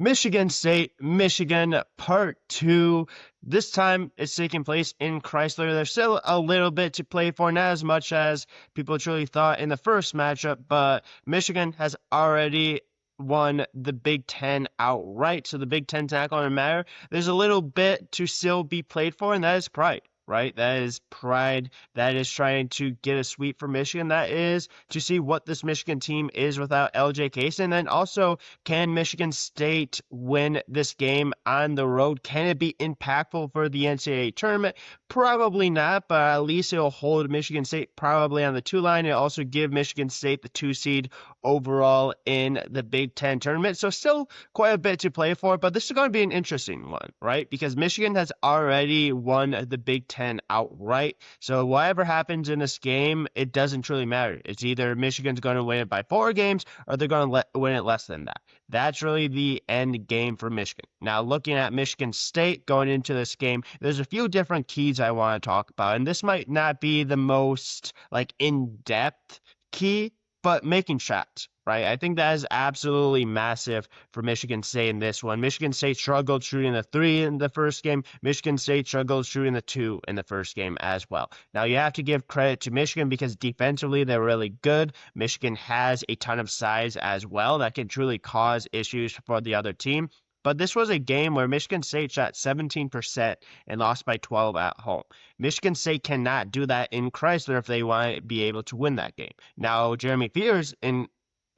Michigan State, Michigan, part two. This time it's taking place in Chrysler. There's still a little bit to play for, not as much as people truly thought in the first matchup, but Michigan has already won the Big Ten outright. So the Big Ten's not going to matter. There's a little bit to still be played for, and that is pride. Right? That is pride. That is trying to get a sweep for Michigan. That is to see what this Michigan team is without LJ Cason. And also, can Michigan State win this game on the road? Can it be impactful for the NCAA tournament? Probably not, but at least it'll hold Michigan State probably on the 2 line. It'll also give Michigan State the 2 seed overall in the Big Ten tournament. So still quite a bit to play for, but this is going to be an interesting one, right? Because Michigan has already won the Big Ten outright. So whatever happens in this game, it doesn't truly matter. It's either Michigan's going to win it by 4 games or they're going to win it less than that. That's really the end game for Michigan. Now, looking at Michigan State going into this game, there's a few different keys I want to talk about, and this might not be the most in-depth key, but making shots, right? I think that is absolutely massive for Michigan State in this one. Michigan State struggled shooting the 3 in the first game. Michigan State struggled shooting the 2 in the first game as well. Now, you have to give credit to Michigan because defensively they're really good. Michigan has a ton of size as well that can truly cause issues for the other team. But this was a game where Michigan State shot 17% and lost by 12 at home. Michigan State cannot do that in Chrysler if they want to be able to win that game. Now, Jeremy Fears in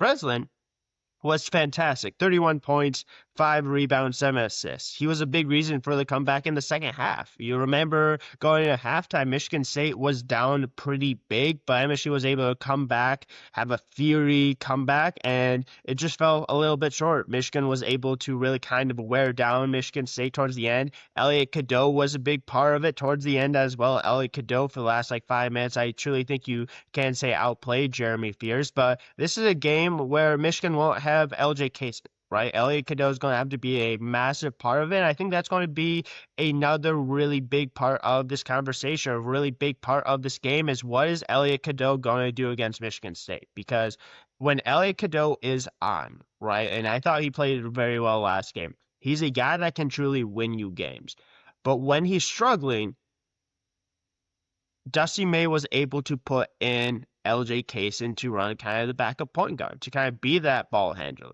Breslin was fantastic. 31 points, 5 rebounds, 7 assists. He was a big reason for the comeback in the second half. You remember going into halftime, Michigan State was down pretty big, but MSU was able to come back, have a fury comeback, and it just fell a little bit short. Michigan was able to really kind of wear down Michigan State towards the end. Elliot Cadeau was a big part of it towards the end as well. Elliot Cadeau for the last 5 minutes, I truly think you can say outplayed Jeremy Fears, but this is a game where Michigan won't have LJ Cason, right? Elliot Cadeau is going to have to be a massive part of it. And I think that's going to be another really big part of this conversation, a really big part of this game is what is Elliot Cadeau going to do against Michigan State? Because when Elliot Cadeau is on, right, and I thought he played very well last game, he's a guy that can truly win you games. But when he's struggling, Dusty May was able to put in LJ Cason to run kind of the backup point guard, to kind of be that ball handler.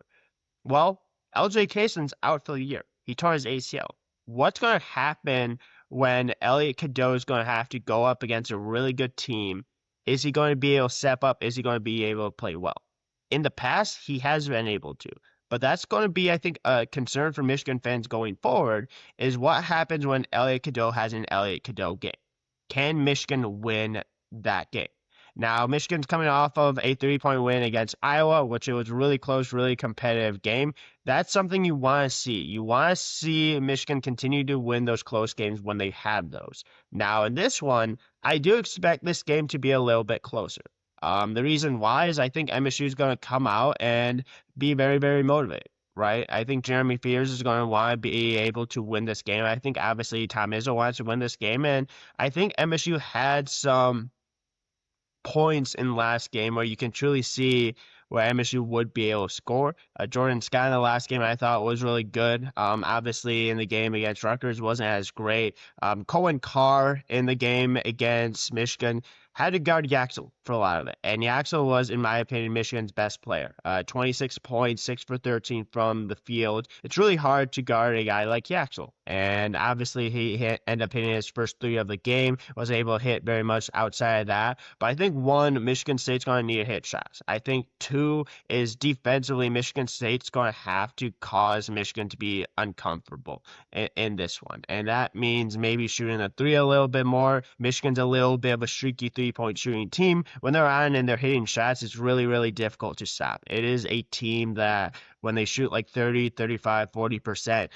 Well, LJ Cason's out for the year. He tore his ACL. What's going to happen when Elliot Cadeau is going to have to go up against a really good team? Is he going to be able to step up? Is he going to be able to play well? In the past, he has been able to. But that's going to be, I think, a concern for Michigan fans going forward is what happens when Elliot Cadeau has an Elliot Cadeau game. Can Michigan win that game? Now, Michigan's coming off of a 3-point win against Iowa, which it was really close, really competitive game. That's something you want to see. You want to see Michigan continue to win those close games when they have those. Now, in this one, I do expect this game to be a little bit closer. The reason why is I think MSU is going to come out and be very, very motivated. Right? I think Jeremy Fears is going to want to be able to win this game. I think obviously Tom Izzo wants to win this game, and I think MSU had some points in last game where you can truly see where MSU would be able to score. Jordan Scott in the last game I thought was really good. Obviously in the game against Rutgers wasn't as great. Cohen Carr in the game against Michigan had to guard Yaxel for a lot of it. And Yaxel was, in my opinion, Michigan's best player. 26 points, 6 for 13 from the field. It's really hard to guard a guy like Yaxel. And obviously he ended up hitting his first 3 of the game, was able to hit very much outside of that. But I think 1, Michigan State's going to need to hit shots. I think 2 is defensively, Michigan State's going to have to cause Michigan to be uncomfortable in this one. And that means maybe shooting the 3 a little bit more. Michigan's a little bit of a streaky 3-point shooting team. When they're on and they're hitting shots, it's really, really difficult to stop. It is a team that when they shoot 30, 35, 40%,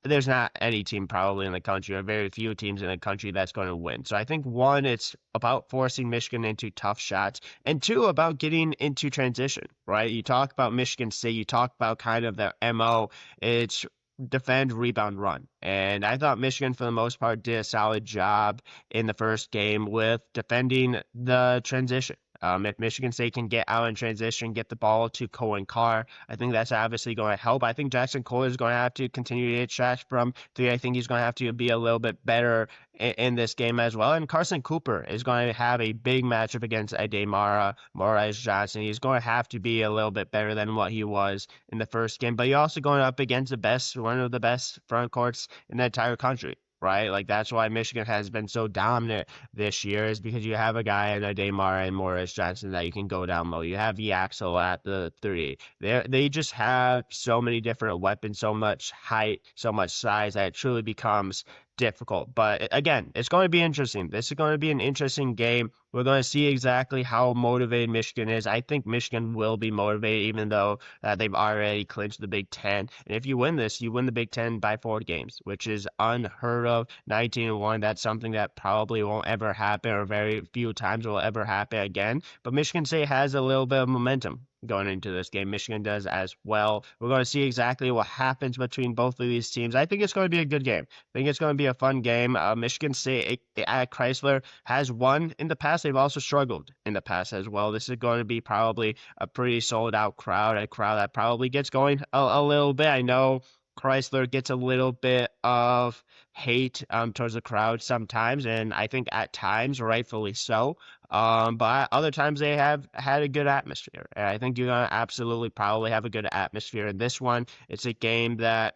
there's not any team probably in the country or very few teams in the country that's going to win. So I think 1, it's about forcing Michigan into tough shots, and 2, about getting into transition, right? You talk about Michigan State, you talk about kind of their MO, it's defend, rebound, run. And I thought Michigan, for the most part, did a solid job in the first game with defending the transition. If Michigan State can get out in transition, get the ball to Cohen Carr, I think that's obviously going to help. I think Jackson Cole is going to have to continue to hit shots from three. I think he's going to have to be a little bit better in this game as well. And Carson Cooper is going to have a big matchup against Ademara Morris Johnson. He's going to have to be a little bit better than what he was in the first game. But you're also going up against one of the best front courts in the entire country. Right, like that's why Michigan has been so dominant this year, is because you have a guy in Ademar and Morris Johnson that you can go down low. You have Yaxel at the three. They just have so many different weapons, so much height, so much size that it truly becomes difficult. But again, it's going to be interesting. This is going to be an interesting game. We're going to see exactly how motivated Michigan is. I think Michigan will be motivated, even though they've already clinched the Big Ten. And if you win this, you win the Big Ten by 4 games, which is unheard of. 19-1. That's something that probably won't ever happen, or very few times will ever happen again. But Michigan State has a little bit of momentum going into this game. Michigan does as well. We're going to see exactly what happens between both of these teams. I think it's going to be a good game. I think it's going to be a fun game. Michigan State at Chrysler has won in the past. They've also struggled in the past as well. This is going to be probably a pretty sold out crowd, a crowd that probably gets going a little bit. I know Chrysler gets a little bit of hate towards the crowd sometimes, and I think at times rightfully so. But other times they have had a good atmosphere, and I think you're gonna absolutely probably have a good atmosphere in this one. It's a game that,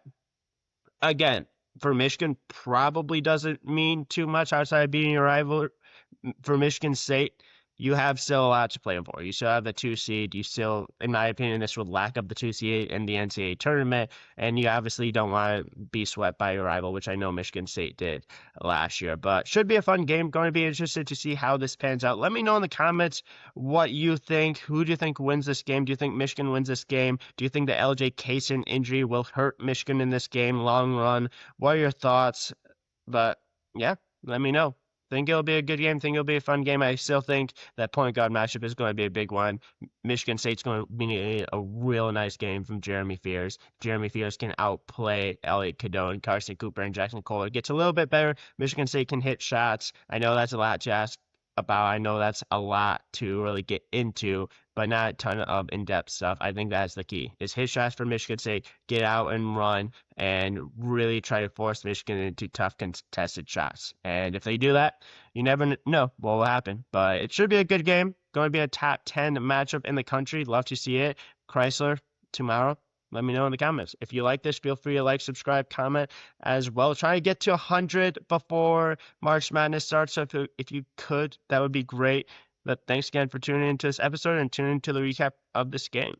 again, for Michigan probably doesn't mean too much outside of beating your rival. For Michigan State, you have still a lot to play for. You still have the 2 seed. You still, in my opinion, this would lack up the 2 seed in the NCAA tournament, and you obviously don't want to be swept by your rival, which I know Michigan State did last year. But should be a fun game. Going to be interested to see how this pans out. Let me know in the comments what you think. Who do you think wins this game? Do you think Michigan wins this game? Do you think the LJ Cason injury will hurt Michigan in this game long run? What are your thoughts? But yeah, let me know. Think it'll be a good game. Think it'll be a fun game. I still think that point guard matchup is going to be a big one. Michigan State's going to be a real nice game from Jeremy Fears. Jeremy Fears can outplay Elliot Cadone, Carson Cooper, and Jackson Cole. It gets a little bit better. Michigan State can hit shots. I know that's a lot to ask about. I know that's a lot to really get into, but not a ton of in-depth stuff. I think that's the key, is hit shots for Michigan State, get out and run, and really try to force Michigan into tough contested shots. And if they do that, you never know what will happen. But it should be a good game. Going to be a top 10 matchup in the country. Love to see it. Chrysler tomorrow. Let me know in the comments. If you like this, feel free to like, subscribe, comment as well. Try to get to 100 before March Madness starts. So if you could, that would be great. But thanks again for tuning into this episode and tuning into the recap of this game.